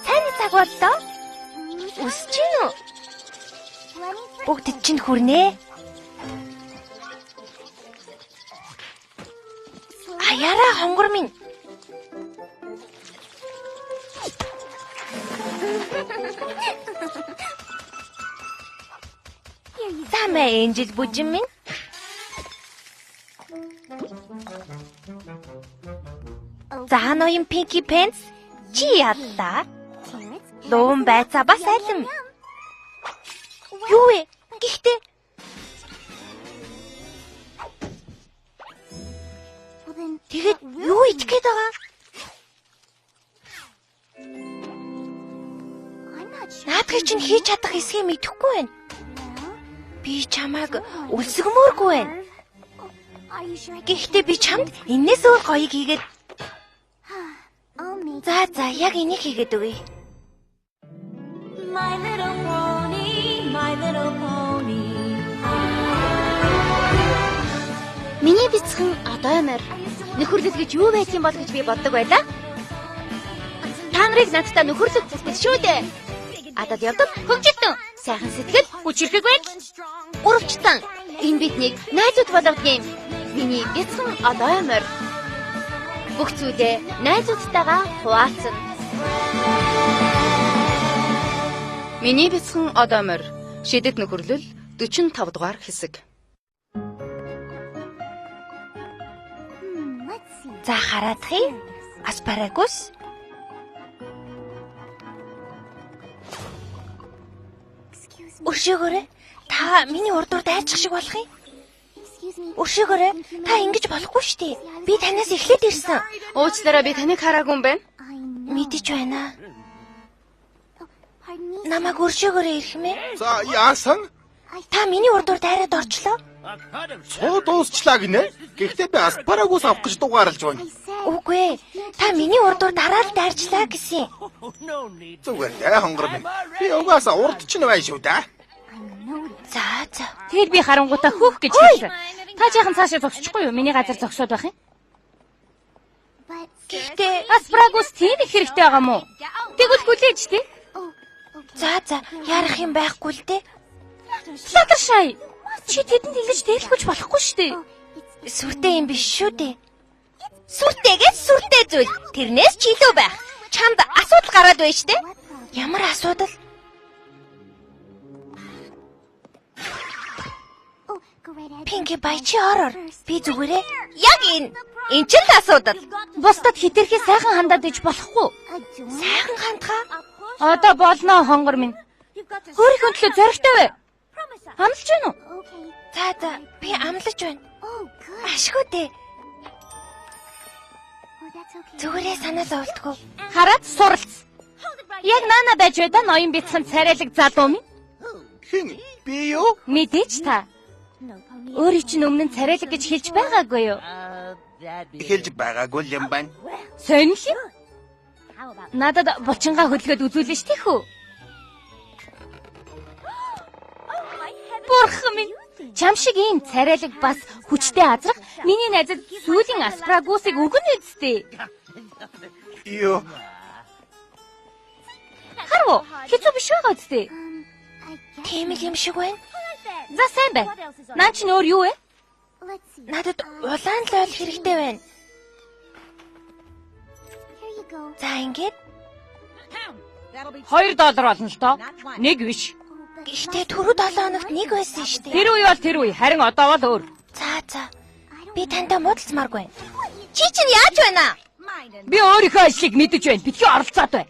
Сайн цаг боллоо. Үсэж гин үү? Бүгд чинь хүрнэ. Аяараа хонгор минь. Самаа энжил бүжин минь. За ноён Pinky Pants чи ядлаа? Луун байцаа бас алим. Юу вэ? Гэхдээ тэгэд юу идэх гээд байгаа? Наадхыг чинь хийж чадах эсхийг мэдэхгүй байна. Би чамайг үлсгмөөргүй байна. Гэхдээ би чамд энэс өөр гоёг хийгээд. За яг энийг хийгээд өгье. My little pony, my little pony. Миний бяцхан одоо амар нөхөрлөл гэж юу байх юм бол гэж би боддог байлаа. Та нарыг надтай нөхөрлөх бүтэц шүү дээ. Адад явдаг хөгжилтэн. Сайхан сэтгэл хүчрхэг байл. Урвчтан. Энэ биднийг найзууд болгодог юм. Миний бяцхан одоо амар. Бүх зүйлээ найзуудтайгаа хуваалцсан. Миний бяцхан одоо амар. Шидэт нөхөрлөл 45 дугаар хэсэг. За хараадахыг аспарагус. Өршөөгөөрэй. Та миний урдуур дайчих шиг болох юм. Өршөөгөөрэй. Та ингэж болохгүй шүү дээ. Би танаас эхлээд ирсэн. Уучлаарай, би таныг хараагүй юм байна. Мэдэж байна. Намайг өршөөгөөрэй ирэх мэ? За яасан? Та миний урдуур дайраад орчлоо. Цоо дуусчлаа гинэ. Гэхдээ би аспарагус авах гэж дугаарлаж байна. Үгүй ээ. Та миний урдуур дараад дайрчлаа гэсэн. Зүгээр дээ хонгор минь. Би угаасаа урд ч нэ шүү дээ. За. Тэгэл би харангуйтаа хөөх гэж хэлсэн. Та жаахан цаашаа зогсчихгүй юу? Миний газар зогсоод байх юм. Гэхдээ аспарагус тийм их хэрэгтэй байгаа мó? Тэгвэл хүлээж тий. За яарах юм байхгүй л дээ. Латаршай. Чи тэдэнд илж дэлгэж болохгүй шүү дээ. Сүртэй юм биш шүү дээ. Сүртэйгээс сүртэй зүйл. Тэрнээс ч илүү байх. Чамд асуудал гараад байна шүү дээ. Ямар асуудал? Pinky баячи ороор. Би зүгээрээ яг энэ ч л асуудал. Бусдад хитрхи сайхан хандаад иж болохгүй. Сайхан хандхаа? Одоо болно хонгор минь. Өөрийнхөө төлөө зоригтой бай. Амлаж байна уу? За би амлаж байна. Ашгүй дээ. Зүгээрээ санаа зовлтгүй. Хараад суралц. Яг наана байж байда ноён бяцхан царайлаг залуу минь. Хин би юу? Мэдээч та. Өөрийн чинь өмнө нь царайлаг гэж хэлж байгаагүй юу? Хэлж байгаагүй юм байна. Сонь л юм. Надад булчингаа хөдөлгөөд үзүүлнэ ш тийх үү? Бурхан минь. Чам шиг ийм царайлаг бас хүчтэй азрах миний найзад сүүлийн аспарагусыг өгнө үсттэй. Юу? Харуу, хэцүү биш байгаа үсттэй. Тийм л юм шиг байна. За сайн бай. Наа чи өөр юу вэ? Надад улаан лойл хэрэгтэй байна. За ингээд $2 болно л доо. Нэг биш. Гэхдээ түрүү 7 хоногт нэг байсан шүү дээ. Тэр үе бол тэр үе. Харин одоо бол өөр. За. Би тантай муудалцмааргүй. Чи чинь яаж байна? Би өөрийнхөө ажлыг мэдэж байна. Битгий оролцоод бай.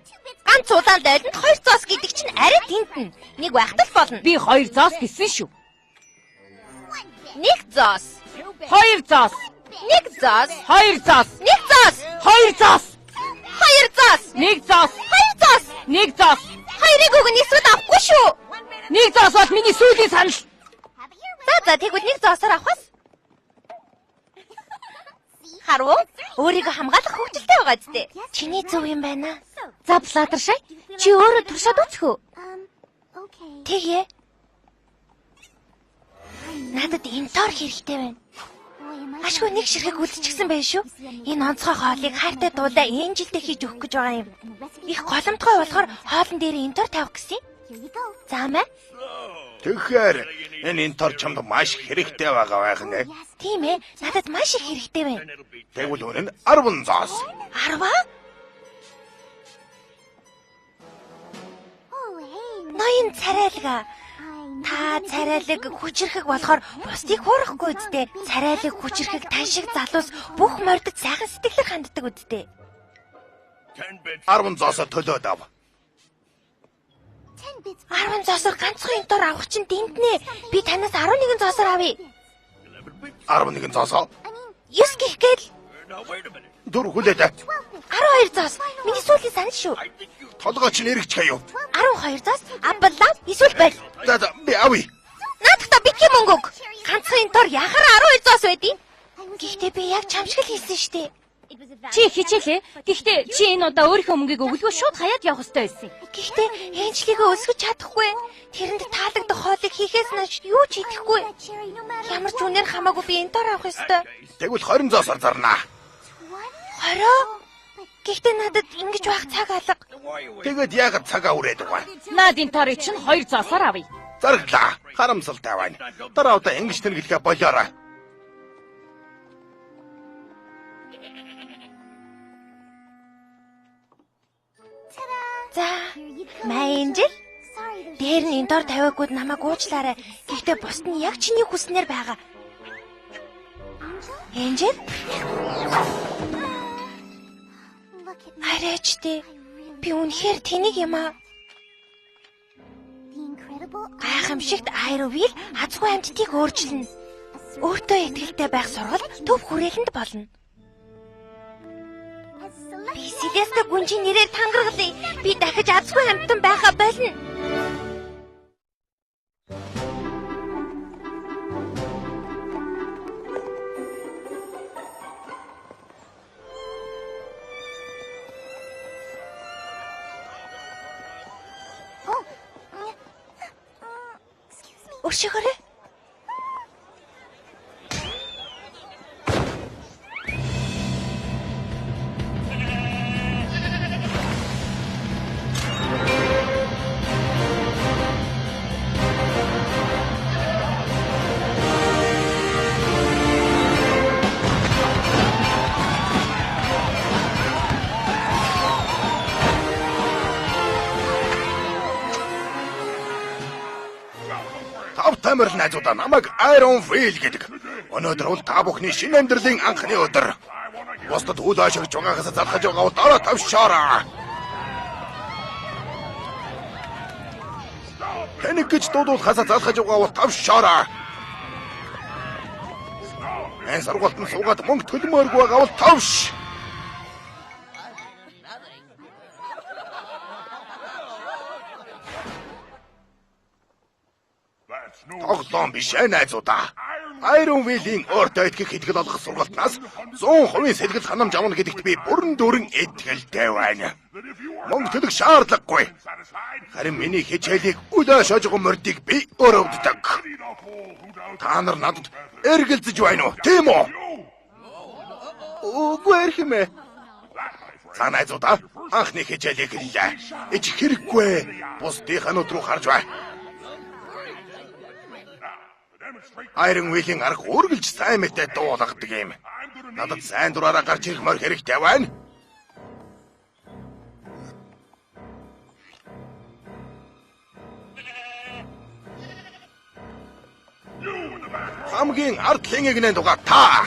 Ганц улаан дойлонд 2 зоос гэдэг чинь арай тэнтэн. Нэг байхтал болно. Би 2 зоос гэсэн шүү. 1 зоос. 2 зоос. 1 зоос. 2 зоос. 1 зоос. 2 зоос. 2 зоос. 1 зоос. 2 зоос. 1 зоос. Хоёрыг өгнө эсвэл авахгүй шүү. 1 зоос бол миний сүүлийн санал. За тэгвэл 1 зоосоор авахс. Харуу? Өөрийгөө хамгаалах хөвгөлтэй байгаа зү. Чиний зөв юм байна. За Платаршай, чи өөрөө туршаад үзэх үү? Тэгээ. Надад эмтор хэрэгтэй байна. Ашгүй нэг ширхэг үлдчихсэн байх шүү. Энэ онцгой хоолыг хайртай дуулаа Энжилдээ хийж өгөх гэж байгаа юм. Их голомтгой болохоор хоолн дээр энтор тавих гэсэн. За мэ? Тэгэхээр энэ интор чамд маш хэрэгтэй байгаа байх нэ. Тийм ээ. Надад маш их хэрэгтэй байна. Тэгвэл үнэ нь 10 зоос. 10? Ноён царайлга. Та царайлаг хүчрэхэг болохоор бусдыг хуурахгүй үсттэй. Царайлаг хүчрэхэг таншиг залуус бүх мордод сайхан сэтгэлээр ханддаг үсттэй. 10 зоосоо төлөөд ав. 10 зоосоор ганцхан энтор авах чинь дэмтнэ. Би танаас 11 зоосоор авъя. 11 зоосоо. 9 гих гээл. Дөр хүлээд. 12 зоос. Миний сүүлийн санал шүү. Толгой чинь эргэж хаяв. 12 зоос. Аббалаа. Эсвэл байл. За би авъя. Наадахта битгий мөнгө өг. Ганцхан энтор яхаар 12 зоос байдیں۔ Гэхдээ би яг чамшиг л хийсэн штэ. Чи хичээлээ. Гэхдээ чи энэ удаа өөрийнхөө мөнгийг өглөө шууд хаяад явах ёстой байсан. Гэхдээ энэчлэгээ өсгөж чадахгүй. Тэрэнд таалагдах хоолыг хийхээс нааш юу ч хийхгүй. Ямар ч үнээр хамаагүй би энтор авах ёстой. Тэгвэл 20 зоосоор зарнаа. 20? Гэхдээ надад ингэж байх цаг алга. Тэгэд яагаад цагаа үрээд байгаа? Надын торыг чинь 2 зоосоор авъя. Зарглаа. Харамсалтай байна. Дараа удаа ингэж тэнэглэхэ болоорой. За, Энжил. Дээр нь энтор тавиагууд намайг уучлаарай. Гэхдээ бусд нь яг чиний хүснээр байгаа. Энжил? Хараач тий. Би үнэхээр тэнийг юм аа. Гайхамшигт Айровил азгүй амьтдыг өөрчилнө. Өөртөө итгэлтэй байх сургалт төв хүрээлэнд болно. Би Селеста гүнжийн нэрээр тангаргалъя. Би дахиж азгүй амьтан байхаа болно. Өршөөрэй. Тамир найзуудаа намайг Iron Wheel гэдэг. Өнөөдөр бол та бүхний шинэ амьдралын анхны өдөр. Бусдад үл ашигч байгаагаас залхаж байгаа дараа тавшаараа. Тэнийг гэж дуудуулахаас залхаж байгаа тавшаараа. Энэ сургалтанд суугаад мөнгө төлмөөргүй байгаа бол тавш. Тоглоом биш ээ найзуудаа. Iron Wheel-ийн өөртөө итгэх итгэл олгох сургалтнаас 100% сэлгэл ханамж авна гэдэгт би бүрэн дүүрэн итгэлтэй байна. Мөнгө төлөх шаардлагагүй. Харин миний хичээлийг үлээ шожгон мордыг би өрөвддөг. Та нар надад эргэлзэж байна уу? Тийм үү? Үгүй эрхэмээ. За найзуудаа анхны хичээлийг хэллээ. Ич хэрэггүй. Бусдынхаа нүд рүү харж бай. Iron Wheel-ийн арга үргэлж сайн мэтэй дуулгадаг юм. Надад сайн дураараа гарч ирэх мөр хэрэгтэй байна. Хамгийн ард лингийн дугаа та.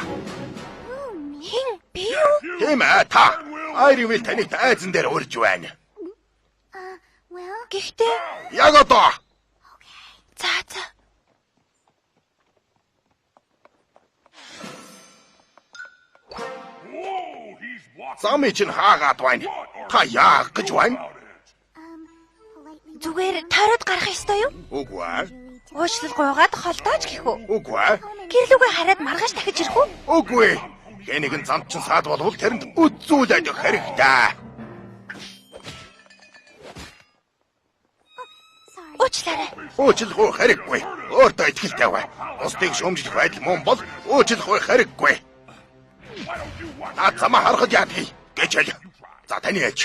Хин би юу? Тийм ээ та. Iron Wheel таныг айзан дээр урьж байна. Гэхдээ Яг одоо. за. Замын чинь хаагаад байна. Та яах гэж байна? Зүгээр тойроод гарах ёстой юу? Үгүй ээ. Уучлал гуйгаад холдооч гэх үү? Үгүй ээ. Гэрлүүгээ хараад маргааш дахиж ирэх үү? Үгүй. Хэнийг нь замд чинь саад болвол тэрэнд үзүүлээд өгөх хэрэгтэй. Уучлаарай. Уучлалгүй хэрэггүй. Өөртөө итгэлтэй бай. Бусдыг шүүмжлэх байдал мөн бол уучлах байх хэрэггүй. Наад замаа харахад яадгийг гэж хэл. За таны ээж.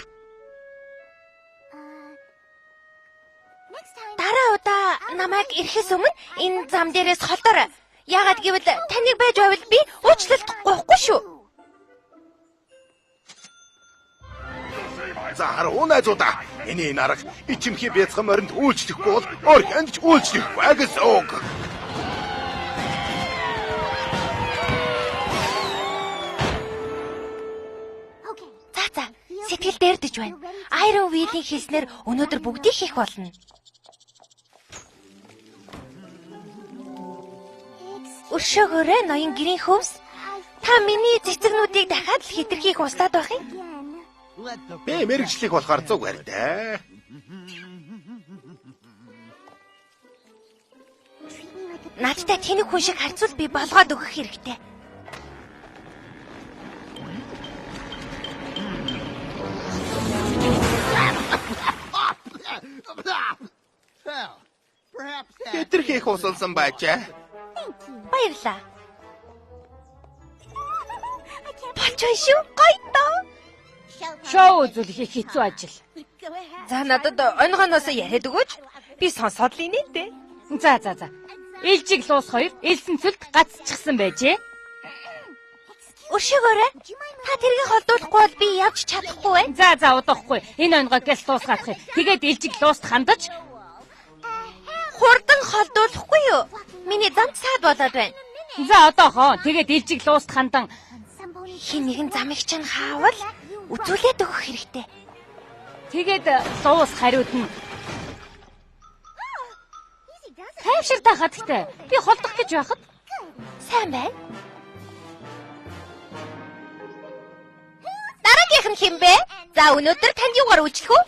Дараа удаа намайг ирэхээс өмнө энэ зам дээрээс холдорой. Яагаад гэвэл таныг байж байвал би уучлалт гоохгүй шүү. За харуу найзуудаа. Миний нараг ичимхий бяцхан моринд үйлчлэхгүй бол өөр хянд ч үйлчлэхгүй гэсэн үг. За сэтгэл дээрдэж байна. Iron Wheel-ийн хэлснээр өнөөдөр бүгдийг хийх болно. Өршөөгөөрэй ноён гэрийн хөвс. Та миний цэцэгнүүдийг дахиад л хэтэрхийх устдаад байх юм. Би мэрэгчлэх болохоор зүгээр дээ. Надтай тэнэг хүн шиг харьцуул би болгоод өгөх хэрэгтэй. Хэтэрхийх усалсан байжээ. Баярлаа. Бачаа шүү. Гоё доо. Шоу үзүүлэх хэцүү ажил. За надад онгоноос яриад өгөөч. Би сонсоод л инээ дээ. За. Ээлжиг луус хоёр элсэн цөлд гацчихсан байжээ. Өршөөгөөрэй. Та тэргийг холдуулахгүй бол би явж чадахгүй байна. За удахгүй. Энэ онгоо гэс дуусгаах юм. Тэгээд ээлжиг лууст хандаж Хурдан холдуулахгүй юу? Миний зам цаад болоод байна. за одоохоо тэгээд ээлжиг лууст хандан Хин нэгэн замыг чинь хаавал үзүүлээд өгөх хэрэгтэй. тэгээд луус хариуд нь тайвширтай хатагтай. Би холдох гэж байхад Сайн байна. Дараагийнх нь хэн бэ? За өнөөдөр танд юугаар үйлчлэх үү?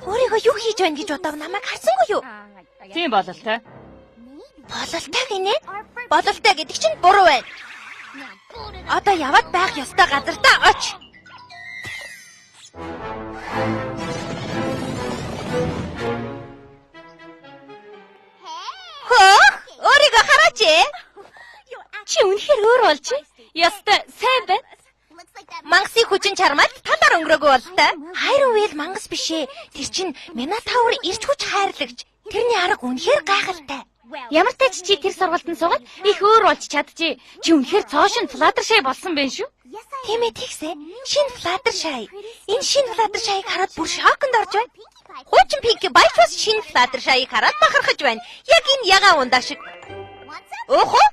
Өөрийгөө юу хийж байна гэж бодов намайг харсангүй юу? тийм бололтой. Бололтой гинэ. Бололтой гэдэг чинь буруу байна. Одоо яваад байх ёстой газартаа оч. Хөө, өөрийгөө хараач ээ. Чи үнэхээр өөр болж ястай сайн байна. Мангасын хүчин чармайг талаар өнгөрөөгөө болтой. Iron Wheel мангас биш ээ. Тэр чинь Minotaur ирж хүч хайрлагч. Тэрний арга үнэхээр гайхалтай. Ямар тач чи тэр сургалтанд суугаад их өөр болж чадчихэ. Чи үнэхээр цоошин Fluttershy болсон байх шүү. Тийм ээ тэгсэ. Шинэ Fluttershy. Энэ шинэ Fluttershy-г хараад бүр шоконд орж байна. Хуучин Pinky баяч бас шинэ Fluttershy-г хараад бахархаж байна. Яг энэ ягаан ундаа шиг. Өөхөө.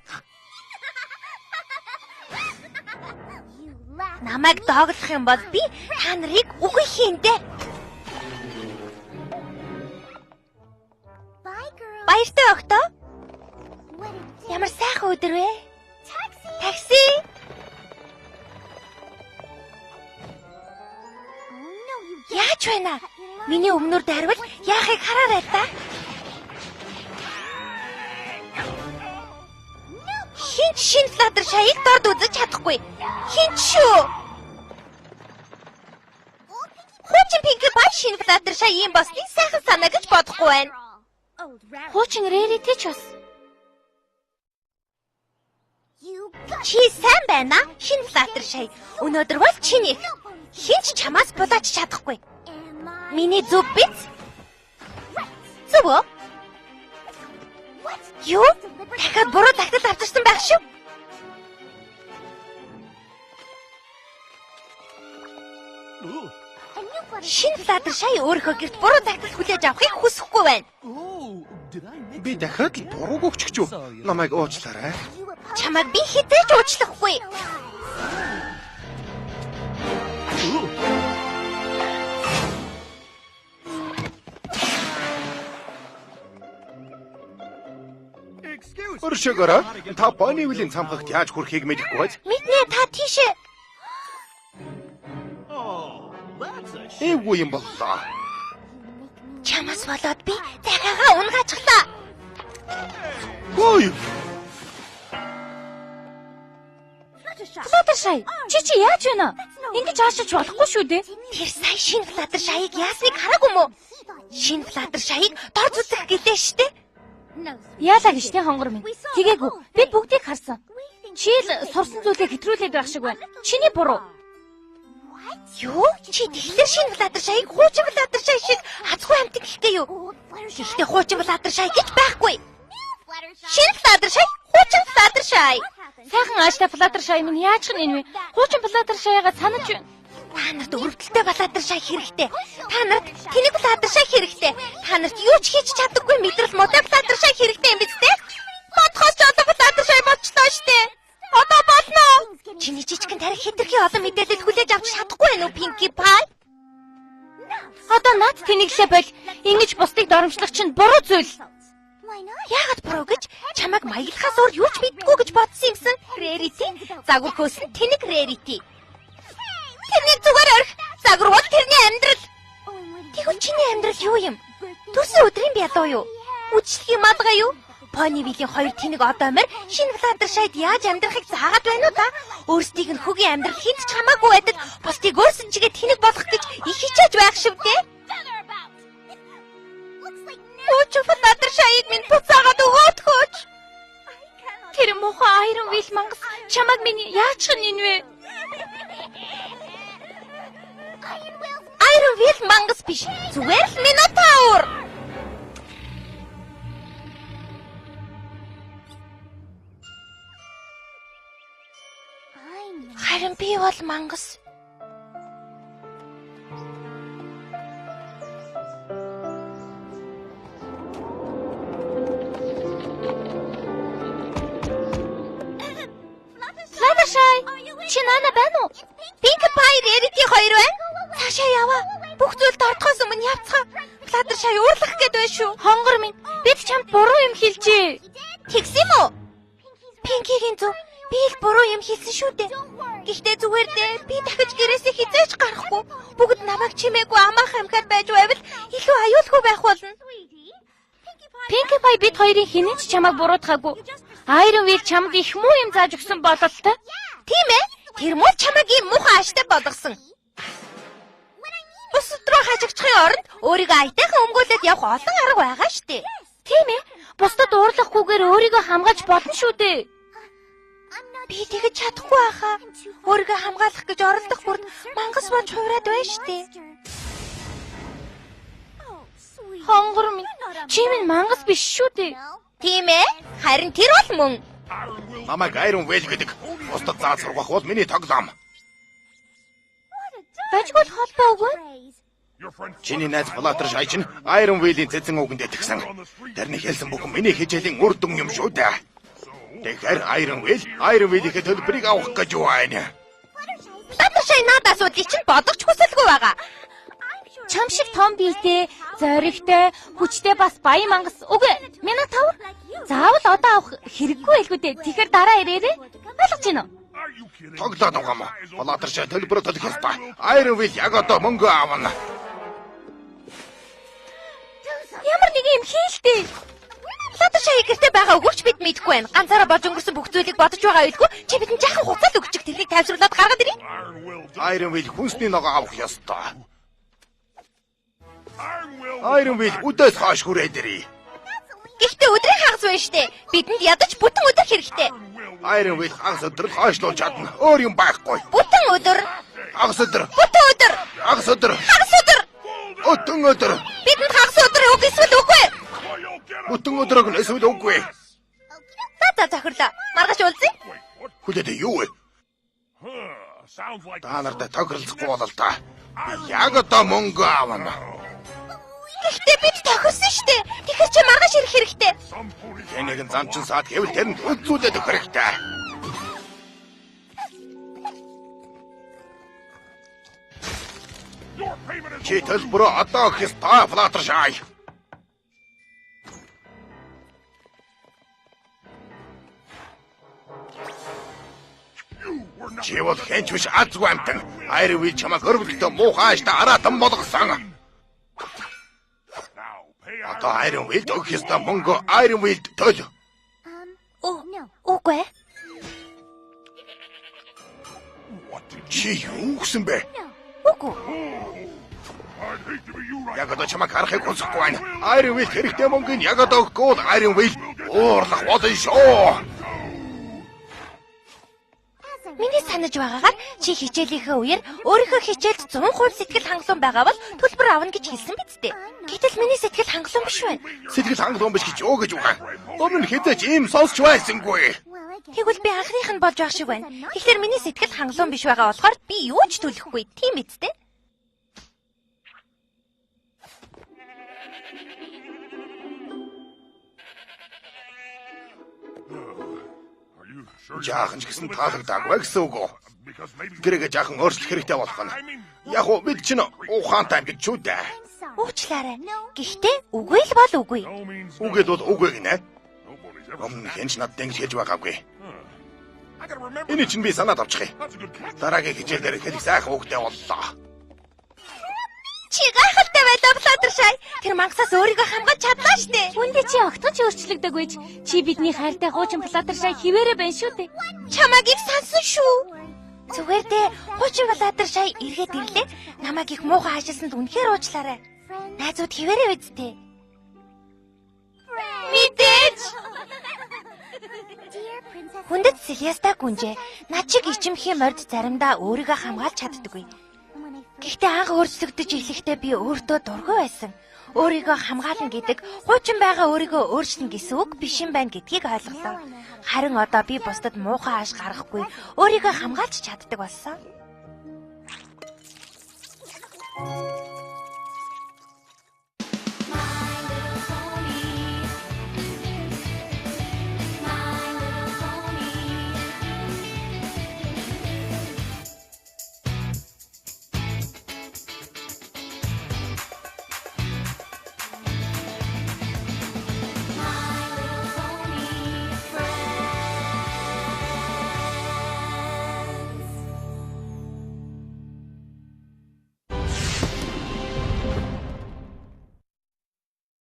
Намайг дооглох юм бол би та нарыг үгүй хийнэ. Баяртай өгтөө. Ямар сайхан өдөр вэ? Такси. Яаж байна? Миний өмнөр дайрвал яахыг хараарай та. Хин шин Fluttershy-г дорд үзэж чадахгүй. Хин шүү. Хуучин Pinky баяр шин Fluttershy-ийн босныг сайхан санаа гэж бодохгүй байна. Хуучин Rarity ч бас. Чи сайн байна? Шинэ Fluttershy. Өнөөдөр бол чиний. Хинч чамаас булаач чадахгүй. Миний зүв биз? Зүв үү? Юу? Дахиад буруу тагтал авчирсан байх шүү. Шинэ Fluttershy өөрийнхөө гэрт буруу тагтал хүлээж авахыг хүсэхгүй байна. Би дахиад л бурууг өгчих ч юу. Намайг уучлаарай. Чамайг би хизээж уучлахгүй. Өршөөгөөрэй. Та Ponyville-ийн цамхагт яаж хүрэхийг мэдэхгүй байж? Мэднэ та тийшээ. Эвгүй юм боллоо. Чамаас болоод би дахиагаа унгаачлаа. Хөөе. Fluttershy, чи яаж байна? Ингэж аашиж болохгүй шүү дээ. Тэр сая шинэ Fluttershy-г яасныг хараагүй мó? Шинэ Fluttershy-г дор зүзэх гэлээ штэ. Яалаа гэж тийм хонгор минь. Тэгээгүй. Бид бүгдийг харсан. Чи л сурсан зүйлээ хэтрүүлээд байх шиг байна. Чиний буруу. Юу? Чи тэгэхээр шинэ Флаттершайг хуучин Флаттершай шиг хацгүй амтг гэхтэй юу? Гэхдээ хуучин Флаттершай гэж байхгүй. Шинэ Флаттершай, хуучин Флаттершай. Сайхан ааштай Флаттершай минь яаж ч энэ вэ? Хуучин Флаттершайгаа санаж байна. Та нарт өрөвдөлтэй Флаттершай хэрэгтэй. Та нарт тэнэг Флаттершай хэрэгтэй. Та нарт юу ч хийж чаддаггүй мэдрэл модал Флаттершай хэрэгтэй юм биз дээ? Бодхоос ч одоо Флаттершай болчлоо штэ. Одоо болно. Чиний жижигхэн тарих хэтэрхий олон мэдээлэл хүлээж авч чадахгүй байна уу, Pinkie Pie? Одоо над тэнэглээ бол ингэж бусдыг доромжлох чинь буруу зүйл. Яагаад буруу гэж? Чамайг маяглахаас өөр юу ч мэдгүй гэж бодсон юмсан. Rarity, загвар хөөсөн тэнэг Rarity. Тэрний зүгээр орх. Загвар бол тэрний амьдрал. Тэгвэл чиний амьдрал юу юм? Төрсөн өдрийн бядуу юу? Үжлэгийн малгай юу? Ponyville-ийн хоёр тэнэг одоомор шинэ Fluttershyд яаж амьдрахыг заагаад байна уу та? Өөрсдийг нь хөгийн амьдрал хинт ч хамаагүй байдаг. Бусдыг өөрсөн чигээ тэнэг болгох гэж их хичээж байх шиг дээ. Ууч Fluttershyд минь буцаагаад өгөөдгөөч. Тэр муухай Ironville мангас чамайг миний яаж ч нин вэ? Ironville мангас биш. Зүгээр л Minotaur. Харин би бол мангас. Fluttershy, чи наана байна уу? Pinkie Pie, Rarity хоёр байна. Цаашаа яваа. Бүх зүйл дортохоос өмнө явцгаа. Fluttershy уурлах гээд байна шүү. Хонгор минь, бид чамд буруу юм хэлжээ. Тэгсэн юм уу? Pinkie-гийн зөв. Би л буруу юм хэлсэн шүү дээ. Гэхдээ зүгээр дээ. Би дахиж гэрээсээ хизээч гарахгүй. Бүгд намайг чимээгүй амаах амхаад байж байвал илүү аюулгүй байх болно. Pinkie Pie бид хоёрын хинэн ч чамайг буруутгаагүй. Ironville чамд их муу юм зааж өгсөн бололтой. Тийм ээ. Тэр муу чамайг ийм муухай ааштай болгосон. Бусад руу хажигдахын оронд өөрийгөө аятайхан өмгөөлөд явах олон арга байгаа штэ. Тийм ээ. Бусдад уурлахгүйгээр өөрийгөө хамгаалж болно шүү дээ. Би тэгэж чадахгүй байхаа. Өөрийгөө хамгаалах гэж оролдох бүрд мангас болж хувраад байна штэ. Хонгор минь, чи минь мангас биш шүү дээ. Тийм ээ. Харин тэр бол мөн. Намайг Ironville гэдэг. Бусдад заа сургах бол миний тоглоом. Бажгүй холбоогүй. Чиний найз Fluttershy чинь Ironville-ийн цэцэн үгэнд итгэсэн. Тэрний хэлсэн бүхэн миний хичээлийн үр дүн юм шүү дээ. Тэгэхээр Ironville-ийн төлбөрийг авах гэж байна. Fluttershy надад асуудлыг чинь бодогч хүсэлгүй байгаа. Чам шиг том биетэй, зоригтой, хүчтэй бас баян мангас. Үгүй, Minotaur. Заавал одоо авах хэрэггүй байлгүй дээ. Тэгэхээр дараа ирээрэй. Ойлгож байна уу? Тоглоод байгаа юм. Fluttershy төлбөрөөр төлөх ёстой. Ironville яг одоо мөнгө авна. Ямар нэг юм хийлтэй. Fluttershy гэртээ байгаа өгөөч бид мэдэхгүй байна. Ганцаараа болж өнгөрсөн бүх зүйлийг бодож байгаа үедгүй чи бидэнд жаахан хуцаад өгчих тэрийг тайвшруулад гаргаад ирээ. Ironville хүнсний ногоо авах ёстой. Ironville өдөөс хойш хүрээд ирээ. Гэхдээ өдрийн хагас байна штэ. Бидэнд ядаж бүтэн өдөр хэрэгтэй. Ironville хагас өдөр хойшлуулж чадна. Өөр юм байхгүй. Бүтэн өдөр. Хагас өдөр. Бүтэн өдөр. Хагас өдөр. Хагас өдөр. Бүтэн өдөр. Бидэнд хагас өдөр үг эсвэл үгүй. Бүтэн өдрөг нь эсвэл үгүй. За захирлаа. Маргааш уулзъя. Хүлээдэ юу вэ? Та нартай тохиролцохгүй болол та. Би яг одоо мөнгө авна. Гэхдээ бид тохирсон штэ. Тэгэхээр чи маргааш ирэх хэрэгтэй. Энийг замчин саад гэвэл тэрэнд үзүүлээд өгөх хэрэгтэй. Чи төлбөрөө одоо өгөх ёстой, Fluttershy. Чи бол хэнч биш азгүй амтан. Ironville чамайг өрөвдөлтөө муухай ааштай аратан болгосон. Одоо Ironville өгөх ёстой мөнгө Ironville төл. Үгүй. Чи юу гэсэн бэ? Үгүй. Яг одоо чамайг харахыг хүсэхгүй байна. Iron Will хэрэгтэй мөнгөнд яг одоо өгөхгүй Iron Will уурлах болно шүү. Миний санаж байгаагаар чи хичээлийнхээ үеэр өөрийнхөө хичээлд 100% сэтгэл хангалуун байгаа бол төлбөр авна гэж хэлсэн биз дээ. Гэтэл миний сэтгэл хангалуун биш байна. Сэтгэл хангалуун биш гэж юу гэж байгаа. Өмнө нь хэзээ ч ийм сонсч байсангүй. Тэгвэл би анхных нь болж байх шиг байна. Тэгэхээр миний сэтгэл хангалуун биш байгаа болохоор би юу ч төлөхгүй. Тийм биз дээ. Жаахан ч гэсэн таалагдаагүй гэсэн үг үү? Гэрээгээ жаахан өөрчлөх хэрэгтэй болох нь. Яг уу бид чинь ухаантай гэж ч үдэ. Уучлаарай. Гэхдээ үгүй л бол үгүй. Үгээд бол үгүй гинэ. Өмнө хэнч над ингэж хэлж байгаагүй. Энэ чинь би санаад авчих юм. Дараагийн хичээл дээр хэлэх сайхан үгтэй боллоо. Чи гайхалтай байлаа Fluttershy. Тэр мангасаас өөрийгөө хамгаалж чадлаа штэ. Үндэ чи огтгож өөрчлөгдөөгүй ч чи бидний хайртай хуучин Fluttershy хിവэрэ байна шүү дээ. Чамайг их сансан шүү. Зүгээр дээ. Хуучин Fluttershy эргээд ирлээ. Намайг их муухай хаашилсанд үнэхээр уучлаарай. Найзууд хിവэрэ үсттэй. Мэдээж. Хүндэт Celesta гүнжээ. Над чиг ичимхийн морд заримдаа өөрийгөө хамгаалж чаддаггүй. Гэхдээ анх өөрчлөгдөж эхлэхдээ би өөртөө дургүй байсан. Өөрийгөө хамгаална гэдэг хуучин байгаа өөрийгөө өөрчлөн гэсэн үг биш юм байна гэдгийг ойлголоо. Харин одоо би бусдад муухай ааш гаргахгүй өөрийгөө хамгаалж чаддаг болсон.